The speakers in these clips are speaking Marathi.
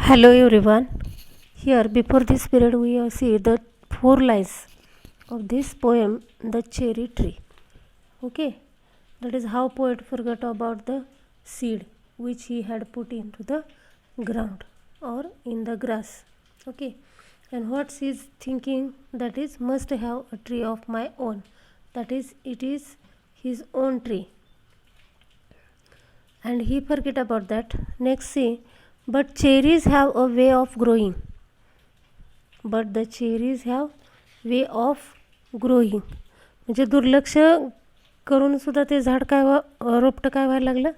Hello everyone. Here before this period we have see the four lines of this poem The Cherry Tree. Okay, that is how poet forgot about the seed which he had put into the ground or in the grass. Okay, and what he is thinking, that is must have a tree of my own, that is it is his own tree, and he forget about that. Next see, but cherries have a way of growing. But the cherries have way of growing. म्हणजे दुर्लक्ष करून सुद्धा ते झाड काय रोपटं काय व्हायला लागलं,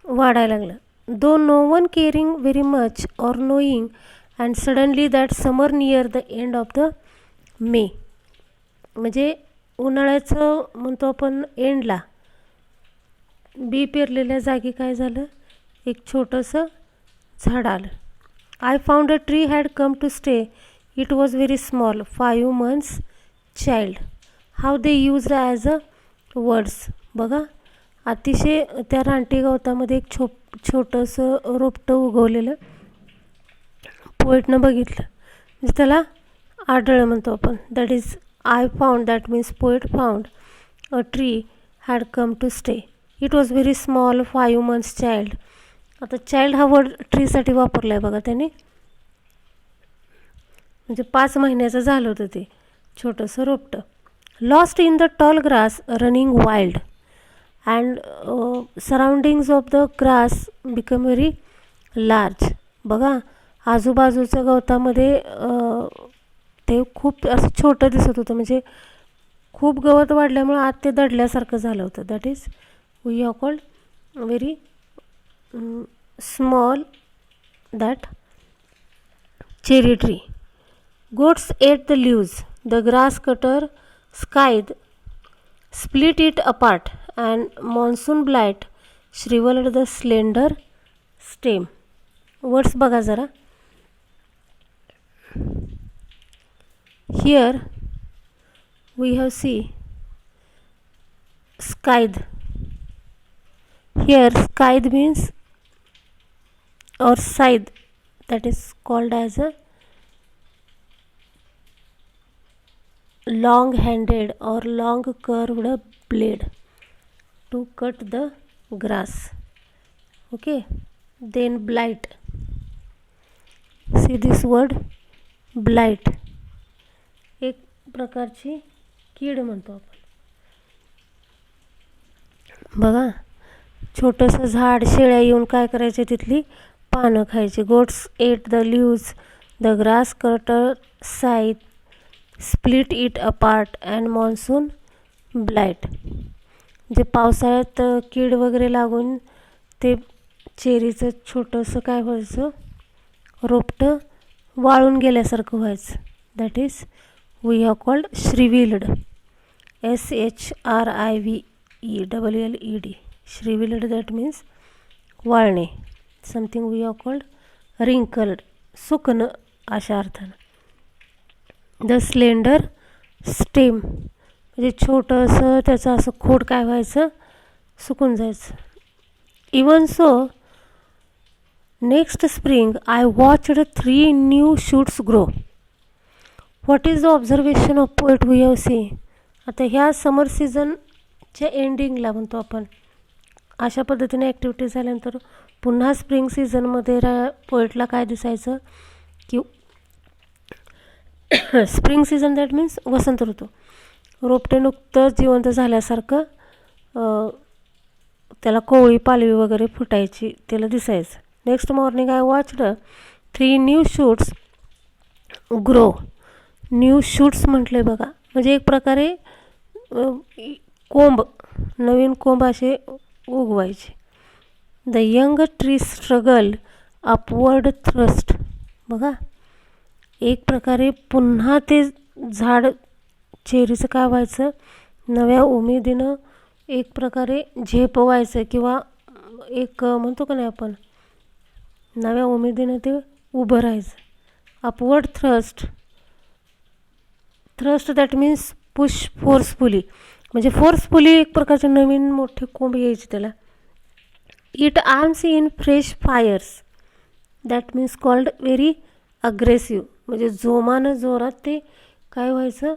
वाढायला लागलं. Though no one caring very much or knowing and suddenly that summer near the end of the May. म्हणजे उन्हाळ्याचं म्हणतो आपण एंडला बी पेरलेल्या जागी काय झालं, एक छोटंसं झाड आलं. I found a tree had come to stay. It was very small, 5 months child. How they use as a words. बघा, अतिशय त्या रानटी गवतामध्ये एक छोटंसं रोपटं उगवलेलं पोएटनं बघितलं, म्हणजे त्याला आढळलं म्हणतो आपण. That is I found, that means poet found a tree had come to stay. It was very small, 5 months child. आता चाइल्ड हा वर्ड ट्रीसाठी वापरला आहे बघा त्याने, म्हणजे 5 महिन्याचं झालं होतं ते छोटंसं रोपटं. Lost in the tall grass running wild and surroundings of the grass become very large. बघा, आजूबाजूच्या गवतामध्ये ते खूप असं छोटं दिसत होतं, म्हणजे खूप गवत वाढल्यामुळं आत ते दडल्यासारखं झालं होतं. That is we have called very small that cherry tree. Goats ate the leaves. The grass cutter scythe split it apart, and monsoon blight shriveled the slender stem. Words बघा जरा. Here we have see scythe. Here scythe means or scythe, that is called as a long handed or long curved blade to cut the grass. Okay, then blight. See this word blight, एक प्रकारची कीड म्हणतो आपण. बघा, छोटंसं झाड, शेळ्या येऊन काय करायचे, तिथली पानं खायची. Goats ate the leaves, the grass cutter scythe split it apart and monsoon blight. जे पावसाळ्यात कीड वगैरे लागून ते चेरीचं छोटंसं काय व्हायचं, रोपटं वाळून गेल्यासारखं व्हायचं. That is we have called shrivelled. SHRIVELLED. Shrivelled, that means वाळणे. Something we have called wrinkled, सुकणं अशा अर्थानं. द स्लेंडर स्टेम, म्हणजे छोटंसं त्याचं असं खोड काय व्हायचं, सुकून जायचं. Even so next spring I watched 3 new shoots grow. What is the observation of poet we have see. आता ह्या समर सीझनच्या एंडिंगला म्हणतो आपण, अशा पद्धतीने ॲक्टिव्हिटी झाल्यानंतर पुन्हा स्प्रिंग सीझनमध्ये पोएटला काय दिसायचं की स्प्रिंग सीझन, दॅट मीन्स वसंत ऋतू, रोपटे नुकतं जिवंत झाल्यासारखं त्याला कोवळी पालवी वगैरे फुटायची त्याला दिसायचं. Next morning I watched 3 new shoots grow. New shoots म्हटले बघा, म्हणजे एक प्रकारे कोंब, नवीन कोंब असे उगवायचे. The young tree struggle upward thrust. बघा, एक प्रकारे पुन्हा ते झाड चेरीचं काय व्हायचं, नव्या उमेदीनं एक प्रकारे झेपवायचं, किंवा एक म्हणतो का नाही आपण, नव्या उमेदीनं ते उभं राहायचं. Upward thrust. Thrust that means push forcefully, म्हणजे फोर्सफुली एक प्रकारचे नवीन मोठे कोंब यायचे त्याला. It arms in fresh fires that means called very aggressive. म्हणजे जोरात ते काय व्हायचं,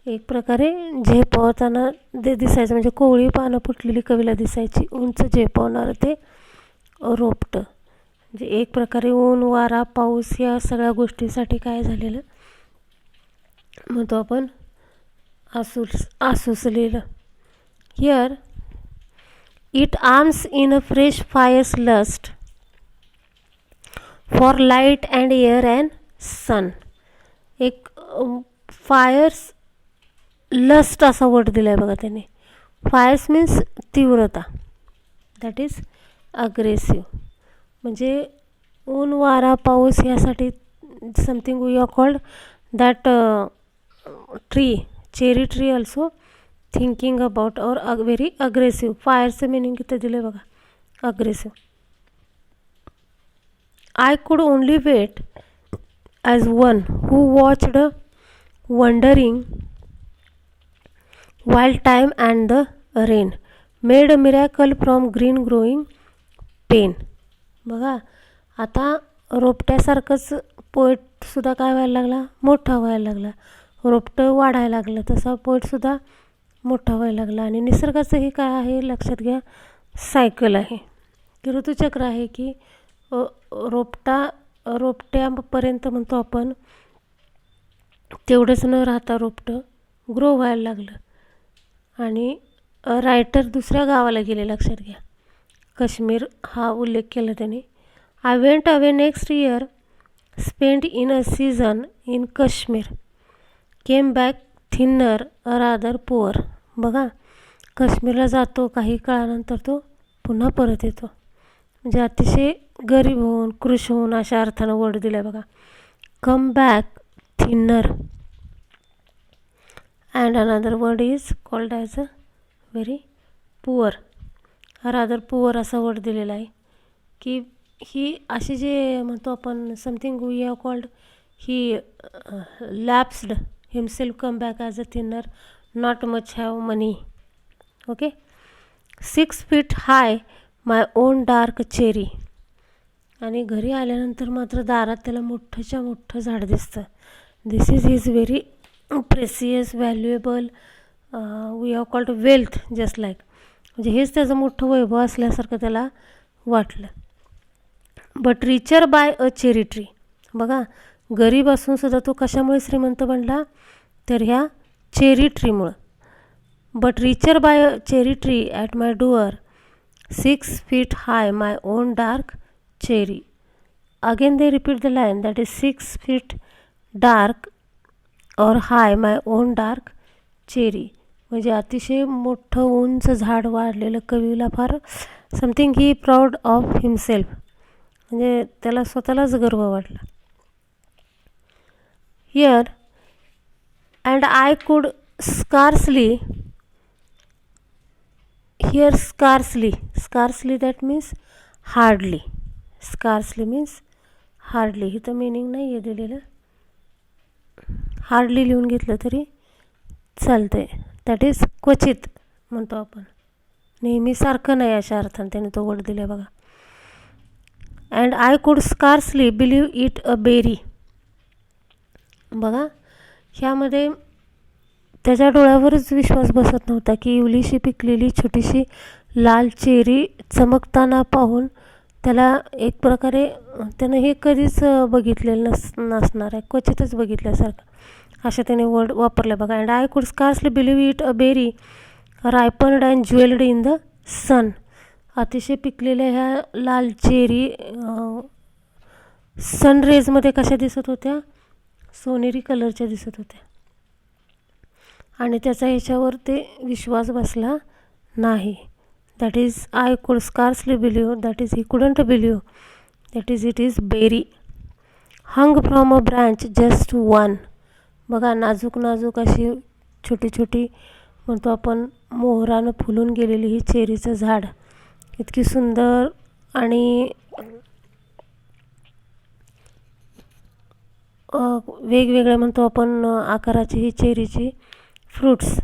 एक प्रकारे झेपवताना ते दिसायचं. म्हणजे कोवळी पानं फुटलेली कवीला दिसायची, उंच झेपवणारं ते रोपटं. म्हणजे एक प्रकारे ऊन, वारा, पाऊस या सगळ्या गोष्टींसाठी काय झालेलं म्हणतो आपण आसुसलेलं. Here it arms in a fresh fierce lust for light and air and sun. एक फायर्स लस्ट असा वर्ड दिला आहे बघा त्याने. फायर्स मीन्स तीव्रता, दॅट इज अग्रेसिव्ह. म्हणजे ऊन, वारा, पाऊस यासाठी something we are called that tree, cherry tree also thinking about or very aggressive. फायरचं मिनिंग इथं दिलं आहे बघा, aggressive. I could only wait as one who watched wondering while time and the rain made a miracle from green growing pain. बघा आता रोपट्यासारखंच पोएटसुद्धा काय व्हायला लागला, मोठा व्हायला लागला. रोपटं वाढायला लागलं तसा पोएटसुद्धा मोठा व्हायला लागला. आणि निसर्गाचं हे काय आहे लक्षात घ्या, सायकल आहे की ऋतुचक्र आहे की रोपट्यापर्यंत म्हणतो आपण तेवढंच न राहता रोपटं ग्रो व्हायला लागलं. आणि रायटर दुसऱ्या गावाला गेले, लक्षात घ्या, काश्मीर हा उल्लेख केला त्याने. I went away next year, spend in a season in Kashmir, came back thinner rather poor. बघा काश्मीरला जातो, काही काळानंतर तो पुन्हा परत येतो. म्हणजे अतिशय गरीब होऊन, कृश होऊन अशा अर्थानं वर्ड दिला आहे बघा. Come back thinner and another word is called as a very poor, rather poor असा वर्ड दिलेला आहे. की ही अशी जे म्हणतो आपण something we have called, he lapsed himself come back as a thinner, not much have money. Okay. 6 feet high my own dark cherry. आणि घरी आल्यानंतर मात्र दारात त्याला मोठंच्या मोठं झाड दिसतं. This is his very precious valuable we have called wealth just like. म्हणजे हेच त्याचं मोठं वैभव असल्यासारखं त्याला वाटलं. But richer by a cherry tree. बघा गरीब असूनसुद्धा तो कशामुळे श्रीमंत बनला, तर ह्या चेरी ट्रीमुळं. But richer by a cherry tree at my door, 6 feet high my own dark cherry. Again they repeat the line, that is 6 feet dark or high my own dark cherry. म्हणजे अतिशय मोठं उंच झाड वाढलेलं कवीला फार something he proud of himself. म्हणजे त्याला स्वतःलाच गर्व वाटला. Here and I could scarcely, here scarcely that means hardly. Scarcely means hardly. इथं मिनिंग नाही आहे दिलेलं, हार्डली लिहून घेतलं तरी चालतं आहे. दॅट इज क्वचित म्हणतो आपण, नेहमी सारखं नाही अशा अर्थाने त्याने तो वर्ड दिला बघा. And I could scarcely believe it a berry. बघा ह्यामध्ये त्याच्या डोळ्यावरच विश्वास बसत नव्हता की इवलीशी पिकलेली छोटीशी लाल चेरी चमकताना पाहून त्याला एक प्रकारे त्यानं हे कधीच बघितलेलं नसणार आहे, क्वचितच बघितल्यासारखं अशा त्याने वर्ड वापरले बघा. And I could scarcely believe it a berry ripened and jewelled in the sun. अतिशय पिकलेल्या ह्या लाल चेरी सनरेजमध्ये कशा दिसत होत्या, सोनेरी कलरच्या दिसत होत्या. आणि त्याचा ह्याच्यावर ते विश्वास बसला नाही. That is I could scarcely believe, that is he couldn't believe, that is it is berry. Hung from a branch just one. बघा नाजूक नाजूक अशी छोटी छोटी म्हणतो आपण मोहरानं फुलून गेलेली ही चेरीचं झाड इतकी सुंदर आणि वेगवेगळ्या म्हणतो आपण आकाराची ही चेरीची fruits.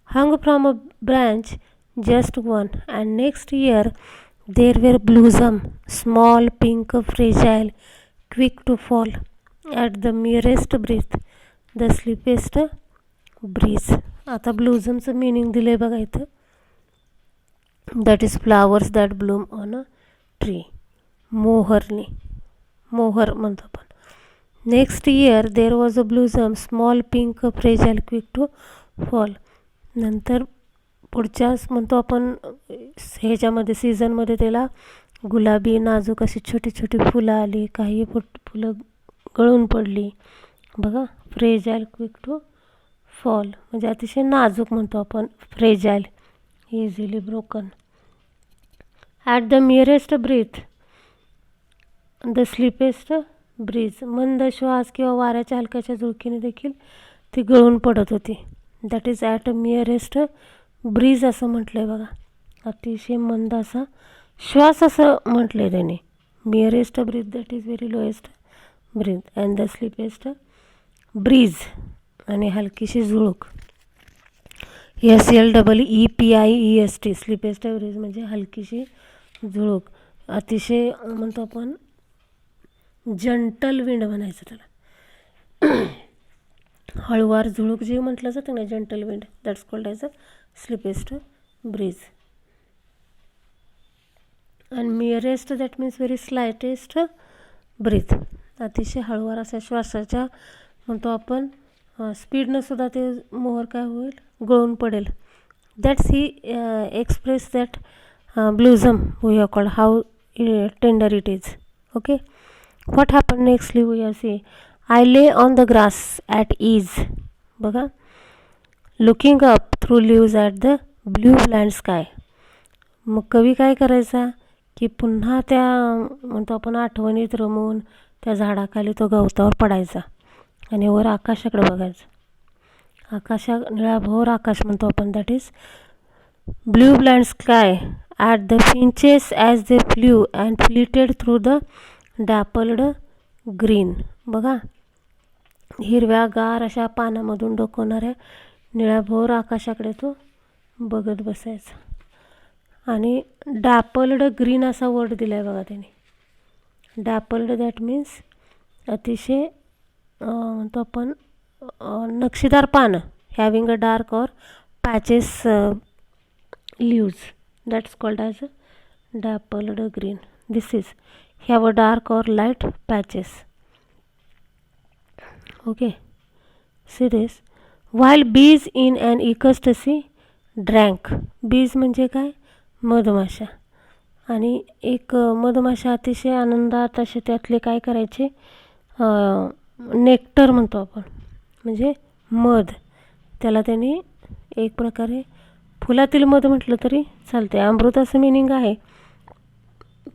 Hung from a branch just one, and next year there were blossom, small pink fragile quick to fall at the merest breath, the sleepiest breeze. आता ब्लूझमचं मिनिंग दिलं आहे बघा इथं. That is flowers that bloom on a tree. मोहरनी, मोहर म्हणतो आपण. Next year there was a blossom small pink fragile quick to fall. नंतर पुढच्याच म्हणतो आपण ह्याच्यामध्ये सीझनमध्ये त्याला गुलाबी नाजूक अशी छोटी छोटी फुलं आली, काही फुलं गळून पडली बघा. फ्रेजाइल क्विक टू फॉल म्हणजे अतिशय नाजूक म्हणतो आपण. Fragile, easily broken. At the merest breath the sleepiest breeze. मंद श्वास किंवा वाऱ्याच्या हलक्याच्या झुळकीने देखील ती गळून पडत होती. That is at a merest breeze असं म्हटलं आहे बघा. अतिशय मंद असा श्वास असं म्हटलं आहे त्याने. Merest breath that is very lowest breath and the sleepiest breeze आणि हलकीशी झुळूक. SLEEPIEST स्लीपेस्ट ब्रीज म्हणजे हलकीशी झुळूक. अतिशय म्हणतो आपण जंटल विंड म्हणायचं त्याला. हळुवार झुळूक जे म्हटलं जातं ना, gentle wind, that's called as a sleepiest breeze. And merest that means very slightest breath. अतिशय हळुवार असा श्वासाच्या म्हणतो आपण स्पीडनं सुद्धा ते मोहर काय होईल, गळून पडेल. That's he express that blossom we are called how tender it is. Okay, what happen nextly we are see. I lay on the grass at ease. बघा, looking up through leaves at the blue bland sky. मग कवी काय करायचा की पुन्हा त्या म्हणतो आपण आठवणीत रमून त्या झाडाखाली तो गवतावर पडायचा आणि वर आकाशाकडे बघायचं. निळाभोर आकाश म्हणतो आपण. That is blue bland sky at the finches as they flew and flitted through the dappled green. बघा, हिरव्यागार अशा पानामधून डोकवणाऱ्या निळाभोर आकाशाकडे तो बघत बसायचा. आणि डॅपल्ड ग्रीन असा वर्ड दिला आहे बघा त्याने. डॅपल्ड दॅट मीन्स अतिशय म्हणतो आपण नक्षीदार पानं. Having a dark or patches leaves, that's called as a dappled green. This is have a dark or light patches. Okay, see this. While bees in an ecstasy drank. bees म्हणजे काय, मधमाशा. आणि एक मधमाशा अतिशय आनंदात असे त्यातले काय करायचे, नेक्टर म्हणतो आपण म्हणजे मध. त्याला त्यांनी एक प्रकारे फुलातील मध म्हटलं तरी चालते. अमृत असं मिनिंग आहे,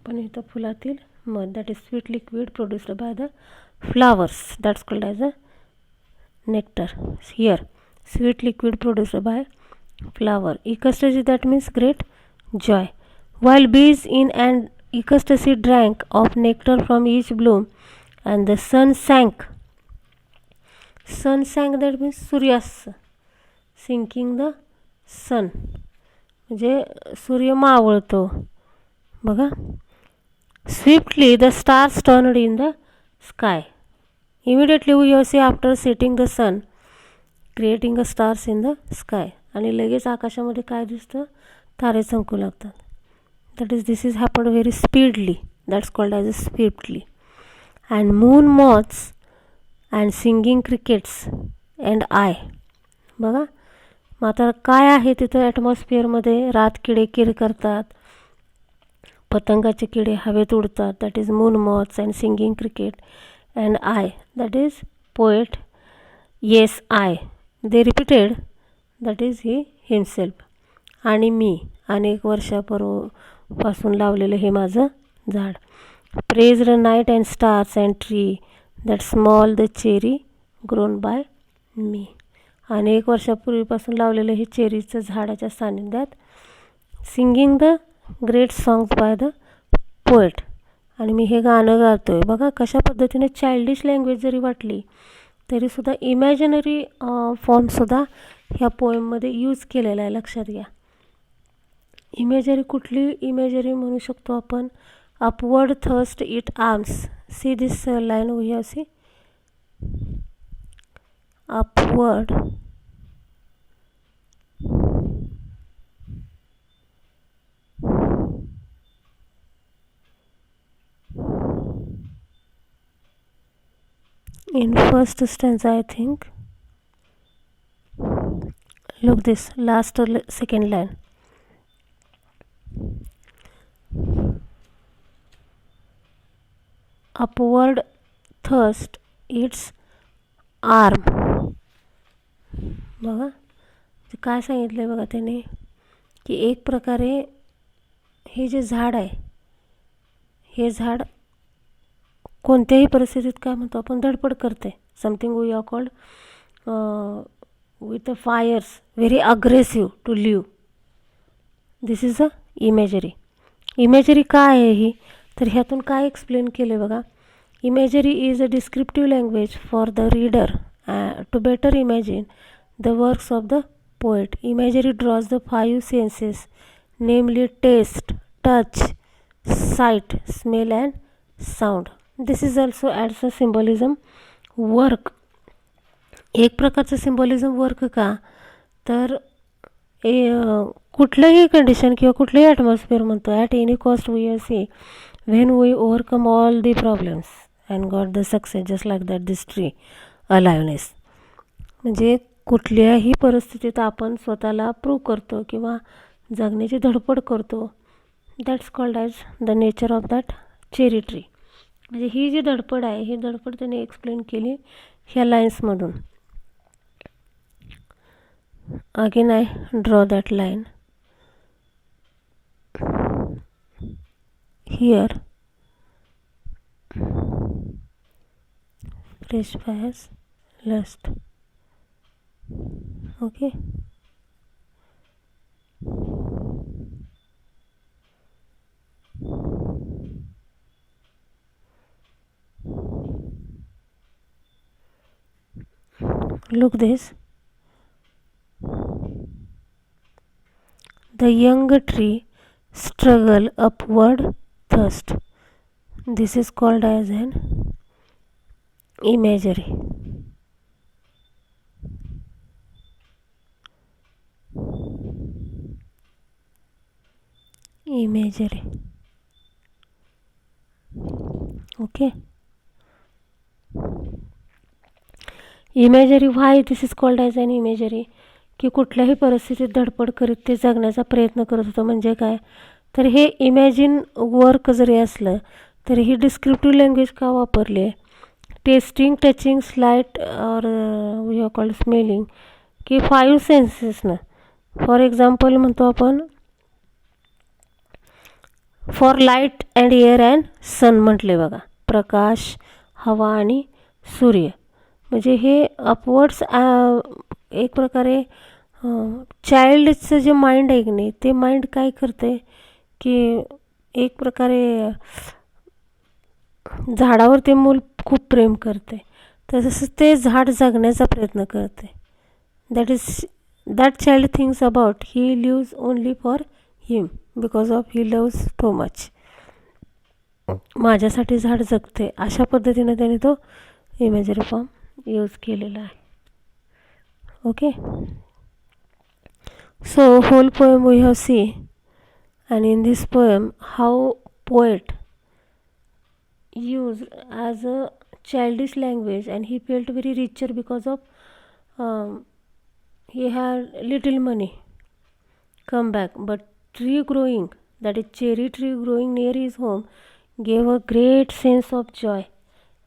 पण इथं फुलातील मध. That is sweet liquid produced by the flowers, that's called as a nectar. Here sweet liquid produced by flower. Ecstasy that means great joy. while bees in an ecstasy drank of nectar from each bloom and the sun sank. Sun sank that means सूर्यास्त. sinking the sun म्हणजे सूर्य मावळतो बघा. swiftly the stars turned in the sky. immediately we see after setting the sun creating a stars in the sky. आणि लगेच आकाशामध्ये काय दिसतं, तारे चमकू लागतात. that is this is happened very speedily, that's called as a swiftly. and moon moths and singing crickets and I. बघा, मग आता काय आहे तिथं ॲटमॉस्फिअरमध्ये. रात किडे किर करतात, पतंगाचे किडे हवेत उडतात. That is moon moths and singing cricket and I that is poet. Yes I they repeated that is he himself. आणि मी अनेक वर्षापासून लावलेलं हे माझं झाड. Praise the night and stars and tree that small the cherry grown by me. अनेक वर्षापूर्वीपासून लावलेलं हे चेरीचं झाडाच्या सानिध्यात. Singing the great songs by the poet. आणि मी हे गाणं गातो आहे. बघा कशा पद्धतीने चाइल्डिश लँग्वेज जरी वाटली तरीसुद्धा इमॅजिनरी फॉर्मसुद्धा ह्या पोएममध्ये यूज केलेला आहे, लक्षात घ्या. इमेजरी कुठली इमेजरी म्हणू शकतो आपण. Upward thirst it arms see this line over here, see, upward in first stanza, I think. Look this last second line. Upward thrust its arm. बघा काय सांगितलं बघा त्याने की एक प्रकारे हे जे झाड आहे, हे झाड कोणत्याही परिस्थितीत काय म्हणतो आपण, धडपड करते. Something we are called with the fires, very aggressive to live. This is a imagery. Imagery काय आहे ही, तर ह्यातून काय एक्सप्लेन केले बघा. Imagery is a descriptive language for the reader to better imagine the works of the poet. Imagery draws the five senses, namely taste, touch, sight, smell and sound. This is also adds a symbolism work. एक प्रकारचं सिम्बॉलिझम वर्क का, तर कुठलंही कंडिशन किंवा कुठलंही ॲटमॉस्फिअर म्हणतो, at any cost we are see when we overcome all the problems and got the success just like that this tree aliveness. म्हणजे कुठल्याही परिस्थितीत आपण स्वतःला प्रूव्ह करतो किंवा जगण्याची धडपड करतो. That's called as the nature of that cherry tree. म्हणजे ही जी धडपड आहे, ही धडपड त्याने एक्सप्लेन केली ह्या लाईन्समधून. Again I draw that line here. Fresh fires lust. Okay. Look this. The young tree struggle upward thrust. This is called as an imagery. Imagery. Okay. Imagery, why this is called as an imagery? की कुठल्याही परिस्थितीत धडपड करीत ते जगण्याचा प्रयत्न करत होतं. म्हणजे काय, तर हे इमॅजिन वर्क जरी असलं तरी ही डिस्क्रिप्टिव्ह लँग्वेज का वापरली आहे. Testing, touching, slight or we are called smelling, की 5 सेन्सेसनं. फॉर एक्झाम्पल म्हणतो आपण, for light and air and sun म्हटले बघा, प्रकाश, हवा आणि सूर्य. म्हणजे हे अपवर्ड्स एक प्रकारे चाइल्डचं जे माइंड आहे की नाही, ते माइंड काय करते की एक प्रकारे झाडावर ते मूल खूप प्रेम करते, तसंच ते झाड जगण्याचा प्रयत्न करते. That child thinks about he lives only for him because of he loves so much. माझ्यासाठी झाड जगते, अशा पद्धतीने त्याने तो इमेजरी फॉर्म यूज केलेला आहे. Okay. So whole poem we have see, and in this poem how poet used as a childish language, and he felt very richer because of he had little money come back, but tree growing, that is cherry tree growing near his home, gave a great sense of joy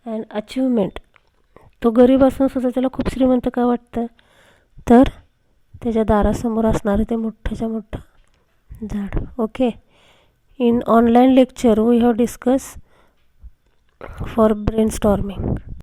and achievement. तो गरीब असून सुद्धा त्याला खूप श्रीमंत का वाटतं, तर त्याच्या दारासमोर असणारे ते मोठ्याच्या मोठं झाड. Okay. In online lecture we have discuss for brainstorming.